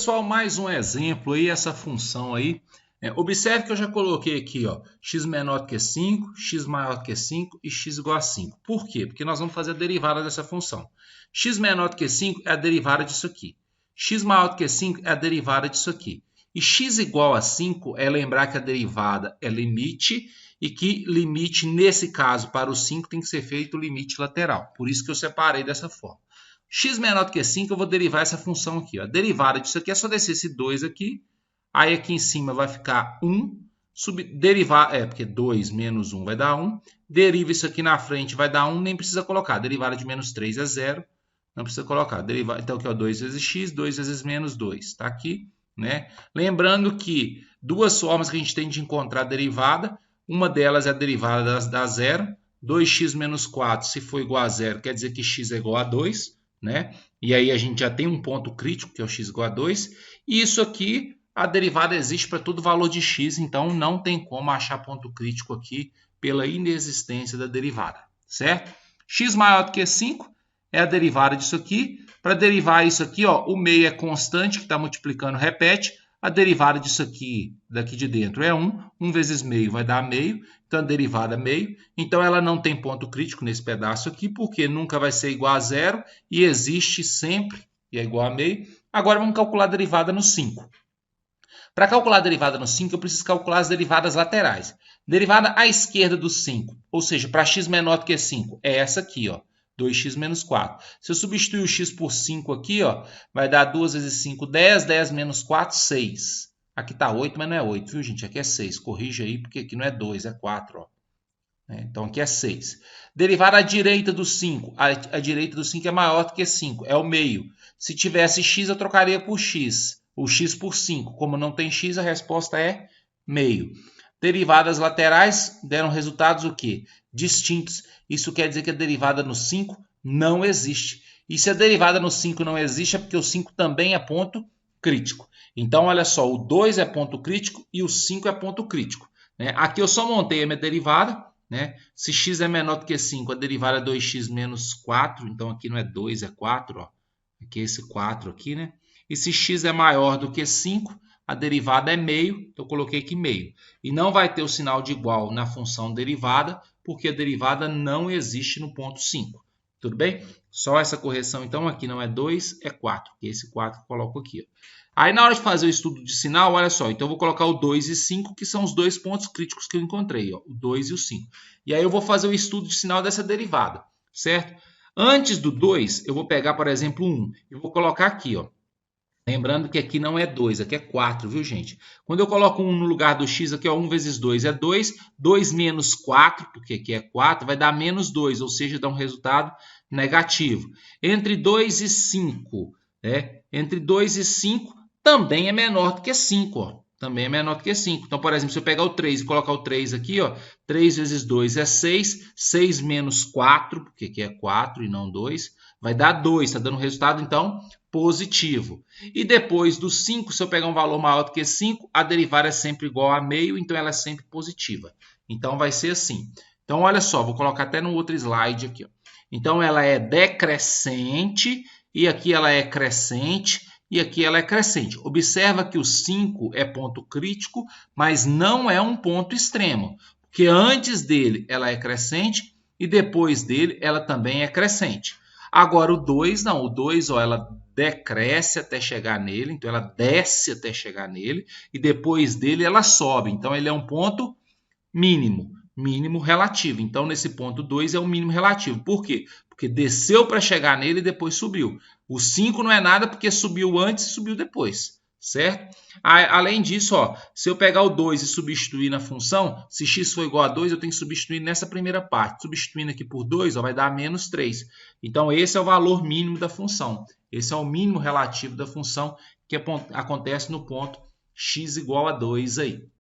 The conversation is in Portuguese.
pessoal, mais um exemplo aí, essa função aí. Observe que eu já coloquei aqui, ó, x menor do que 5, x maior do que 5 e x igual a 5. Por quê? Porque nós vamos fazer a derivada dessa função. X menor do que 5 é a derivada disso aqui. X maior do que 5 é a derivada disso aqui. E x igual a 5 é lembrar que a derivada é limite e que limite, nesse caso, para o 5 tem que ser feito o limite lateral. Por isso que eu separei dessa forma. X menor do que 5, eu vou derivar essa função aqui. Ó. A derivada disso aqui é só descer esse 2 aqui. Aí aqui em cima vai ficar 1. Porque 2 menos 1 vai dar 1. Deriva isso aqui na frente, vai dar 1. Nem precisa colocar. A derivada de menos 3 é 0. Não precisa colocar. Então aqui, ó, 2 vezes x, 2 vezes menos 2. Está aqui. Né? Lembrando que duas formas que a gente tem de encontrar a derivada. Uma delas é a derivada da zero. 2x menos 4, se for igual a 0, quer dizer que x é igual a 2. Né? E aí a gente já tem um ponto crítico, que é o x igual a 2. E isso aqui, a derivada existe para todo valor de x, então não tem como achar ponto crítico aqui pela inexistência da derivada, certo? X maior do que 5 é a derivada disso aqui. Para derivar isso aqui, ó, o meio é constante, que está multiplicando, repete. A derivada disso aqui, daqui de dentro, é 1. 1 vezes meio vai dar meio. Então, a derivada é meio. Então, ela não tem ponto crítico nesse pedaço aqui, porque nunca vai ser igual a 0 e existe sempre, e é igual a meio. Agora, vamos calcular a derivada no 5. Para calcular a derivada no 5, eu preciso calcular as derivadas laterais. Derivada à esquerda do 5, ou seja, para x menor do que 5, é essa aqui, ó. 2x menos 4. Se eu substituir o x por 5 aqui, ó, vai dar 2 vezes 5, 10. 10 menos 4, 6. Aqui está 8, mas não é 8, viu, gente? Aqui é 6. Corrija aí, porque aqui não é 2, é 4. Ó. Então, aqui é 6. Derivada à direita do 5. A direita do 5 é maior do que 5. É o meio. Se tivesse x, eu trocaria por x. O x por 5. Como não tem x, a resposta é meio. Derivadas laterais deram resultados o quê? Distintos. Isso quer dizer que a derivada no 5 não existe. E se a derivada no 5 não existe, é porque o 5 também é ponto crítico. Então, olha só, o 2 é ponto crítico e o 5 é ponto crítico. Né? Aqui eu só montei a minha derivada. Né? Se x é menor do que 5, a derivada é 2x menos 4. Então, aqui não é 2, é 4. Ó. Aqui é esse 4 aqui, né? E se x é maior do que 5, a derivada é meio, então eu coloquei aqui meio. E não vai ter o sinal de igual na função derivada, porque a derivada não existe no ponto 5. Tudo bem? Só essa correção, então, aqui não é 2, é 4. Que é esse 4 que eu coloco aqui. Ó. Aí, na hora de fazer o estudo de sinal, olha só. Então, eu vou colocar o 2 e 5, que são os dois pontos críticos que eu encontrei. Ó, o 2 e o 5. E aí, eu vou fazer o estudo de sinal dessa derivada, certo? Antes do 2, eu vou pegar, por exemplo, 1. Eu vou colocar aqui, ó. Lembrando que aqui não é 2, aqui é 4, viu, gente? Quando eu coloco 1 no lugar do x, aqui, ó, 1 vezes 2 é 2. 2 menos 4, porque aqui é 4, vai dar menos 2, ou seja, dá um resultado negativo. Entre 2 e 5, né? Entre 2 e 5 também é menor do que 5, ó. Também é menor do que 5. Então, por exemplo, se eu pegar o 3 e colocar o 3 aqui, ó, 3 vezes 2 é 6. 6 menos 4, porque aqui é 4 e não 2, vai dar 2. Está dando resultado, então, positivo. E depois do 5, se eu pegar um valor maior do que 5, a derivada é sempre igual a meio, então ela é sempre positiva. Então, vai ser assim. Então, olha só, vou colocar até no outro slide aqui. Ó. Então, ela é decrescente, e aqui ela é crescente, e aqui ela é crescente. Observa que o 5 é ponto crítico, mas não é um ponto extremo, porque antes dele ela é crescente e depois dele ela também é crescente. Agora o 2 não, o 2 ó, ela decresce até chegar nele, então ela desce até chegar nele e depois dele ela sobe. Então ele é um ponto mínimo, mínimo relativo. Então nesse ponto 2 é o mínimo relativo. Por quê? Porque desceu para chegar nele e depois subiu. O 5 não é nada porque subiu antes e subiu depois, certo? Além disso, ó, se eu pegar o 2 e substituir na função, se x for igual a 2, eu tenho que substituir nessa primeira parte. Substituindo aqui por 2, ó, vai dar menos 3. Então, esse é o valor mínimo da função. Esse é o mínimo relativo da função que acontece no ponto x igual a 2 aí.